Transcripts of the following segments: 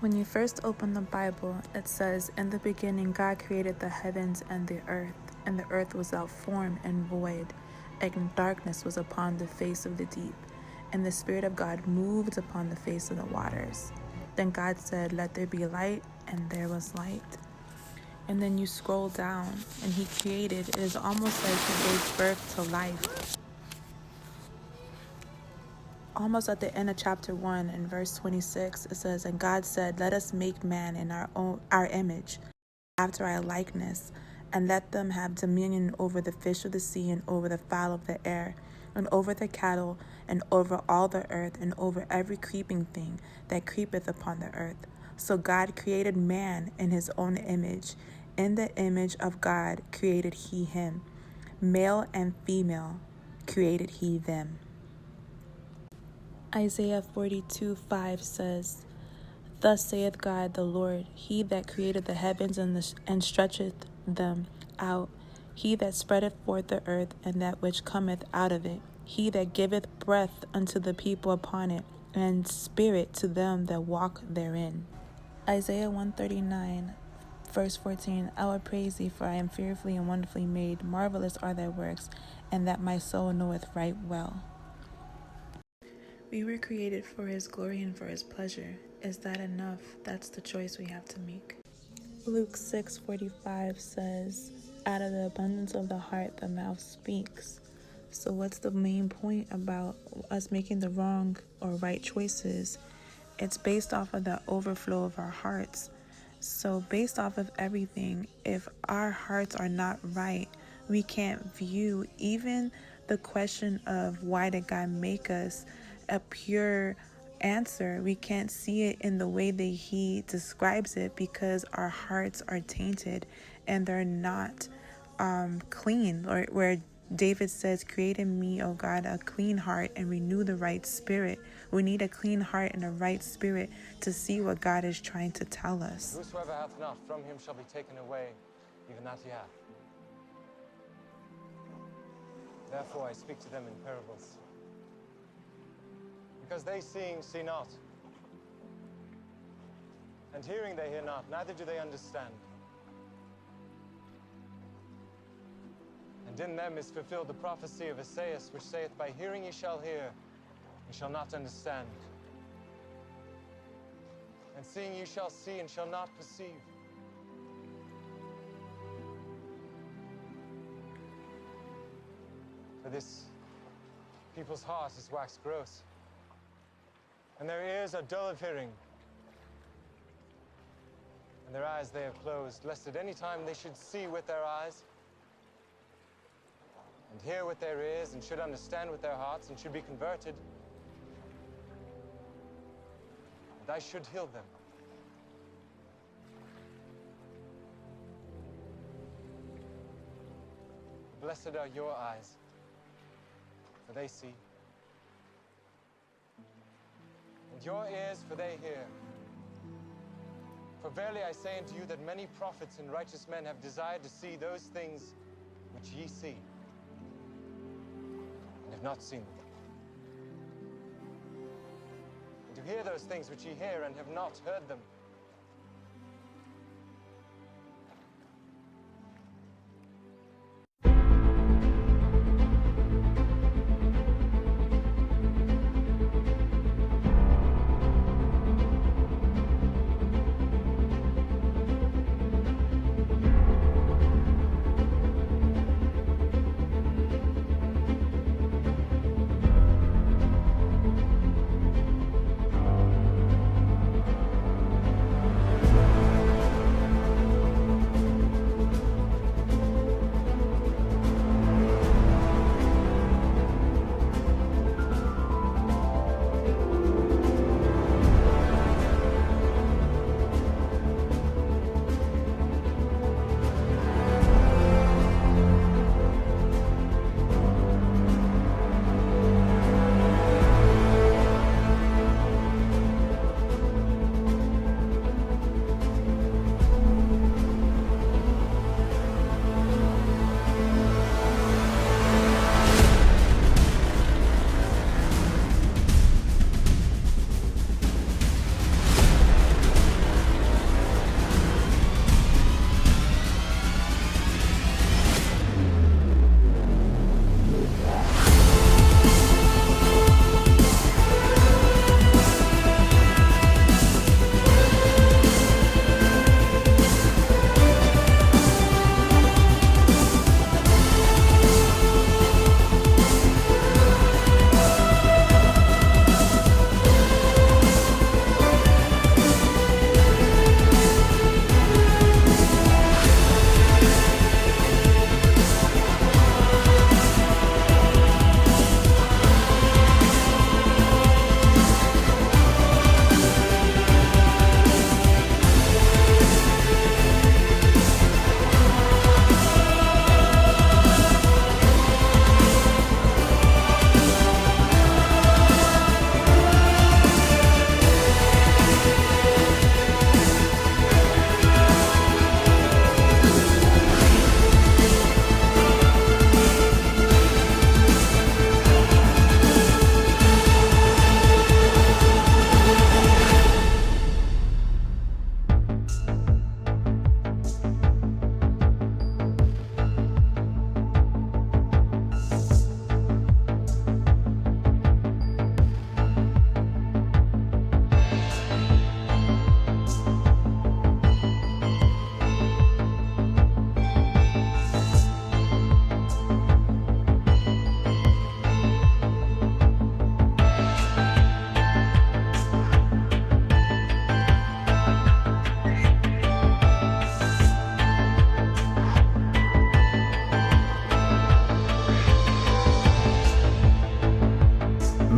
When you first open the Bible, it says, "In the beginning God created the heavens and the earth was without form and void, and darkness was upon the face of the deep, and the Spirit of God moved upon the face of the waters. Then God said, 'Let there be light,' and there was light." And then you scroll down, and He created. It is almost like He gave birth to life. Almost at the end of chapter 1 in verse 26, it says, "And God said, 'Let us make man in our image, after our likeness, and let them have dominion over the fish of the sea, and over the fowl of the air, and over the cattle, and over all the earth, and over every creeping thing that creepeth upon the earth.' So God created man in His own image. In the image of God created He him. Male and female created He them." Isaiah 42:5 says, "Thus saith God the Lord, He that created the heavens and stretcheth them out, He that spreadeth forth the earth, and that which cometh out of it, He that giveth breath unto the people upon it, and spirit to them that walk therein." Isaiah 139, verse 14, "I will praise thee, for I am fearfully and wonderfully made. Marvelous are thy works, and that my soul knoweth right well." We were created for His glory and for His pleasure. Is that enough? That's the choice we have to make. Luke 6:45 says, "Out of the abundance of the heart, the mouth speaks." So what's the main point about us making the wrong or right choices? It's based off of the overflow of our hearts. So based off of everything, if our hearts are not right, we can't view even the question of why did God make us a pure answer. We can't see it in the way that He describes it, because our hearts are tainted and they're not clean. Or where David says, "Create in me, O God, a clean heart and renew the right spirit." We need a clean heart and a right spirit to see what God is trying to tell us. "Whosoever hath not, from him shall be taken away, even that he hath. Therefore I speak to them in parables. Because they seeing see not, and hearing they hear not, neither do they understand. And in them is fulfilled the prophecy of Esaias, which saith, By hearing ye shall hear, ye shall not understand. And seeing ye shall see, and shall not perceive. For this people's heart is waxed gross, and their ears are dull of hearing, and their eyes they have closed, lest at any time they should see with their eyes, and hear with their ears, and should understand with their hearts, and should be converted, and I should heal them. Blessed are your eyes, for they see, and your ears, for they hear. For verily I say unto you that many prophets and righteous men have desired to see those things which ye see, and have not seen them, and to hear those things which ye hear, and have not heard them.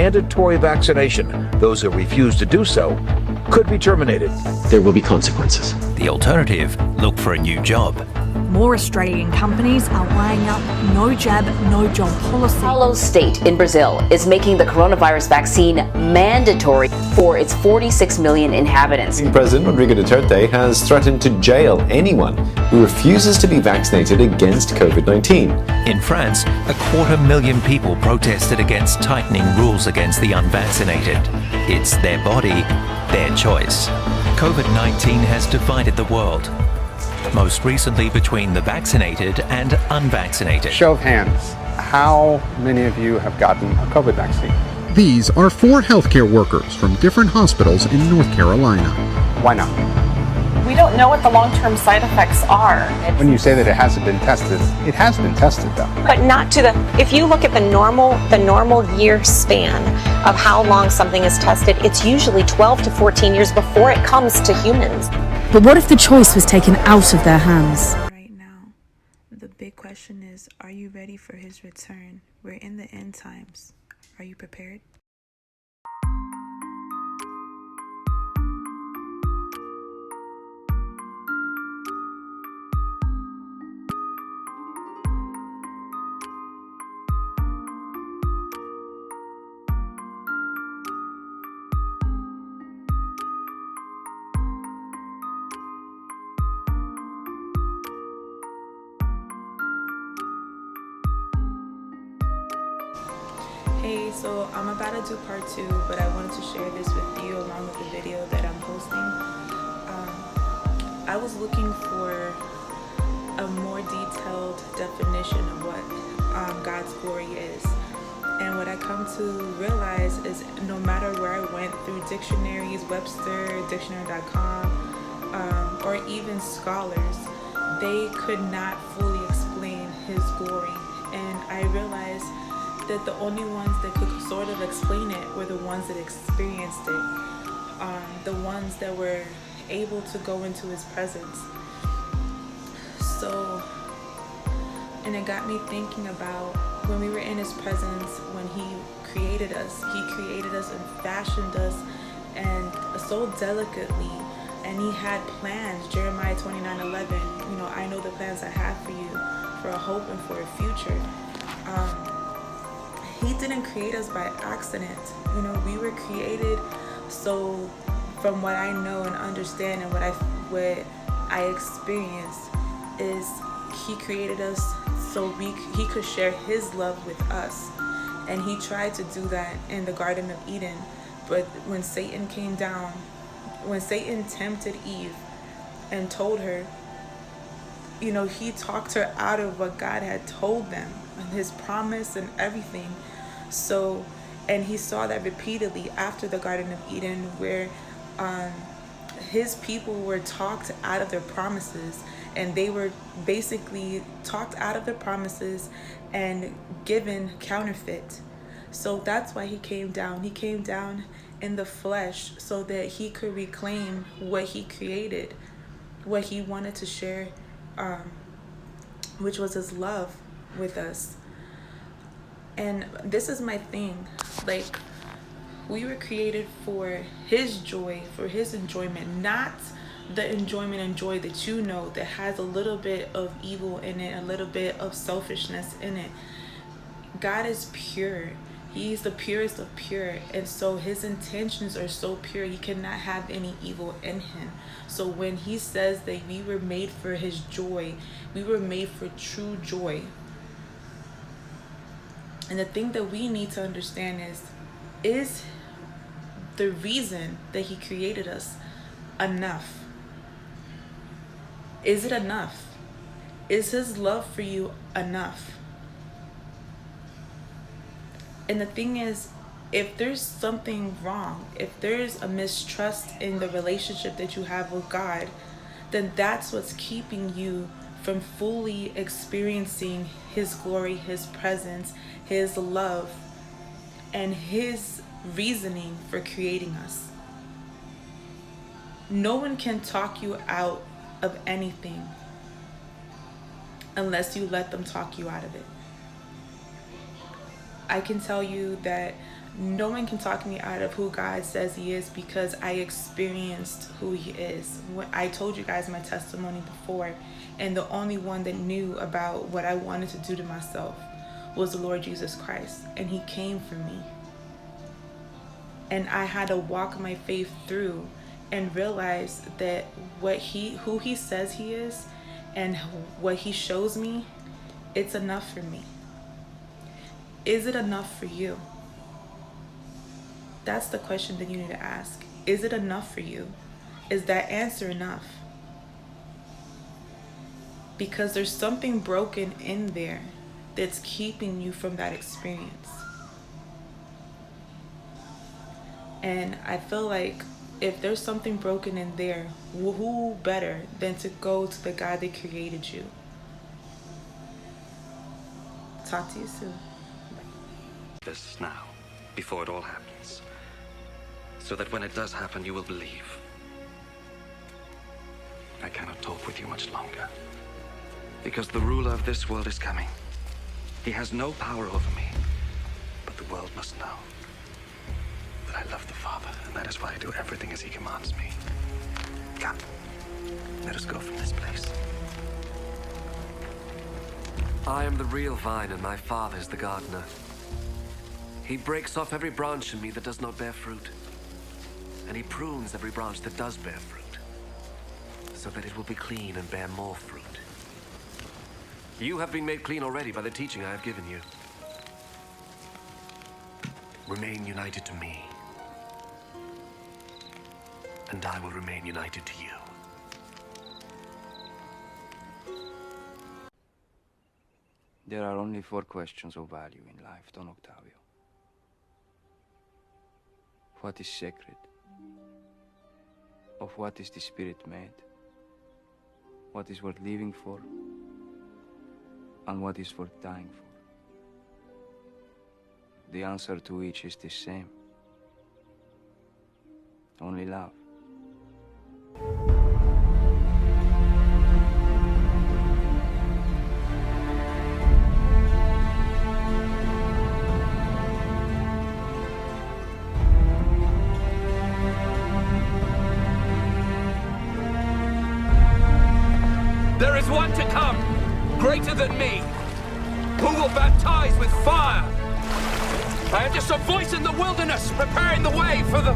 mandatory vaccination. Those who refuse to do so could be terminated. There will be consequences. The alternative, look for a new job. More Australian companies are weighing up no jab, no job policy. Paulo State in Brazil is making the coronavirus vaccine mandatory for its 46 million inhabitants. President Rodrigo Duterte has threatened to jail anyone who refuses to be vaccinated against COVID-19. In France, 250,000 people protested against tightening rules against the unvaccinated. It's their body, their choice. COVID-19 has divided the world, most recently between the vaccinated and unvaccinated. Show of hands, how many of you have gotten a COVID vaccine? These are 4 healthcare workers from different hospitals in North Carolina. Why not? We don't know what the long-term side effects are. When you say that it hasn't been tested, it has been tested though. But not to if you look at the normal year span of how long something is tested, it's usually 12 to 14 years before it comes to humans. But what if the choice was taken out of their hands? Right now, the big question is, are you ready for his return? We're in the end times. Are you prepared? Hey, so I'm about to do part 2, but I wanted to share this with you along with the video that I'm posting. I was looking for a more detailed definition of what God's glory is. And what I come to realize is no matter where I went through dictionaries, Webster, dictionary.com, or even scholars, they could not fully explain his glory. And I realized that the only ones that could sort of explain it were the ones that experienced it, the ones that were able to go into his presence. So, and it got me thinking about when we were in his presence, when he created us and fashioned us, and so delicately, and he had plans. Jeremiah 29:11, I know the plans I have for you, for a hope and for a future. He didn't create us by accident. We were created. So from what I know and understand and what I experienced is he created us so he could share his love with us. And he tried to do that in the Garden of Eden. But when Satan came down, when Satan tempted Eve and told her, he talked her out of what God had told them, and his promise and everything. So, and he saw that repeatedly after the Garden of Eden, where his people were talked out of their promises, and they were basically talked out of their promises and given counterfeit. So that's why he came down. He came down in the flesh so that he could reclaim what he created, what he wanted to share, which was his love with us. And this is my thing, like, we were created for his joy, for his enjoyment, not the enjoyment and joy that that has a little bit of evil in it, a little bit of selfishness in it. God is pure. He's the purest of pure, and so his intentions are so pure. He cannot have any evil in him. So when he says that we were made for his joy, we were made for true joy. And the thing that we need to understand is the reason that he created us enough? Is it enough? Is his love for you enough? And the thing is, if there's something wrong, if there's a mistrust in the relationship that you have with God, then that's what's keeping you from fully experiencing his glory, his presence, his love, and his reasoning for creating us. No one can talk you out of anything unless you let them talk you out of it. I can tell you that No one can talk me out of who God says he is, because I experienced who he is. I told you guys my testimony before, and the only one that knew about what I wanted to do to myself was the Lord Jesus Christ, and he came for me. And I had to walk my faith through and realize that who he says he is and what he shows me, it's enough for me. Is it enough for you? That's the question that you need to ask. Is it enough for you? Is that answer enough? Because there's something broken in there that's keeping you from that experience. And I feel like if there's something broken in there, who better than to go to the God that created you? Talk to you soon. This now, before it all happens, so that when it does happen, you will believe. I cannot talk with you much longer, because the ruler of this world is coming. He has no power over me, but the world must know that I love the Father, and that is why I do everything as he commands me. Come, let us go from this place. I am the real vine, and my Father is the gardener. He breaks off every branch in me that does not bear fruit, and he prunes every branch that does bear fruit, so that it will be clean and bear more fruit. You have been made clean already by the teaching I have given you. Remain united to me, and I will remain united to you. There are only 4 questions of value in life, Don Octavio. What is sacred? Of what is the spirit made? What is worth living for? And what is worth dying for? The answer to each is the same. Only love. There is one to come, greater than me, who will baptize with fire. I am just a voice in the wilderness, preparing the way for the